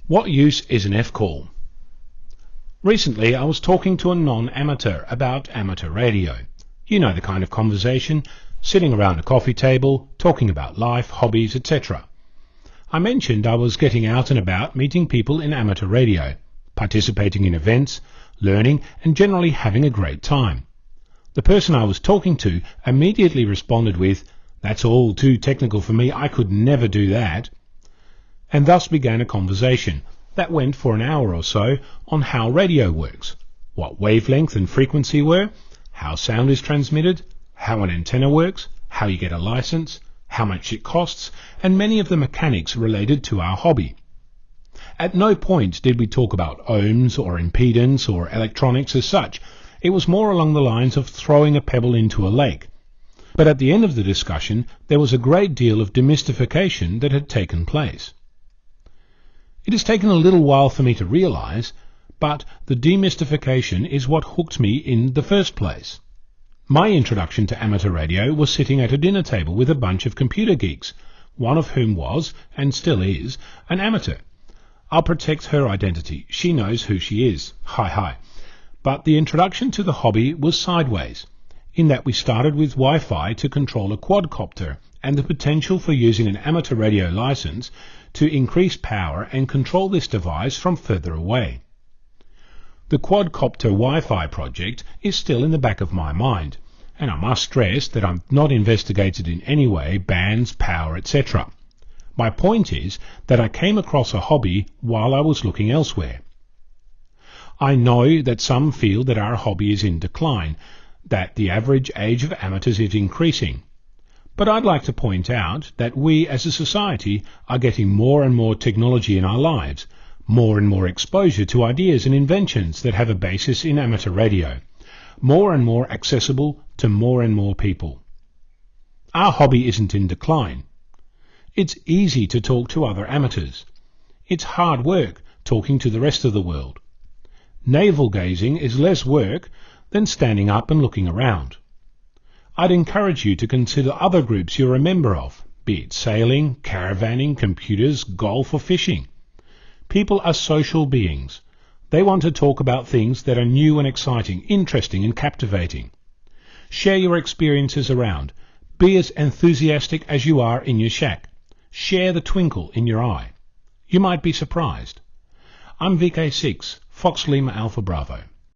What use is an F-call? Recently I was talking to a non-amateur about amateur radio. You know the kind of conversation, sitting around a coffee table, talking about life, hobbies, etc. I mentioned I was getting out and about meeting people in amateur radio, participating in events, learning and generally having a great time. The person I was talking to immediately responded with, "That's all too technical for me, I could never do that." And thus began a conversation that went for an hour or so on how radio works, what wavelength and frequency were, how sound is transmitted, how an antenna works, how you get a license, how much it costs, and many of the mechanics related to our hobby. At no point did we talk about ohms or impedance or electronics as such. It was more along the lines of throwing a pebble into a lake. But at the end of the discussion there was a great deal of demystification that had taken place. It has taken a little while for me to realize, but the demystification is what hooked me in the first place. My introduction to amateur radio was sitting at a dinner table with a bunch of computer geeks, one of whom was, and still is, an amateur. I'll protect her identity. She knows who she is. Hi. But the introduction to the hobby was sideways, in that we started with Wi-Fi to control a quad-copter and the potential for using an amateur radio license to increase power and control this device from further away. The quad-copter Wi-Fi project is still in the back of my mind, and I must stress that I'm not investigated in any way bands, power, etc. My point is that I came across a hobby while I was looking elsewhere. I know that some feel that our hobby is in decline, that the average age of amateurs is increasing. But I'd like to point out that we as a society are getting more and more technology in our lives, more and more exposure to ideas and inventions that have a basis in amateur radio, more and more accessible to more and more people. Our hobby isn't in decline. It's easy to talk to other amateurs. It's hard work talking to the rest of the world. Navel gazing is less work than standing up and looking around. I'd encourage you to consider other groups you're a member of, be it sailing, caravanning, computers, golf or fishing. People are social beings. They want to talk about things that are new and exciting, interesting and captivating. Share your experiences around. Be as enthusiastic as you are in your shack. Share the twinkle in your eye. You might be surprised. I'm VK6, Fox Lima Alpha Bravo.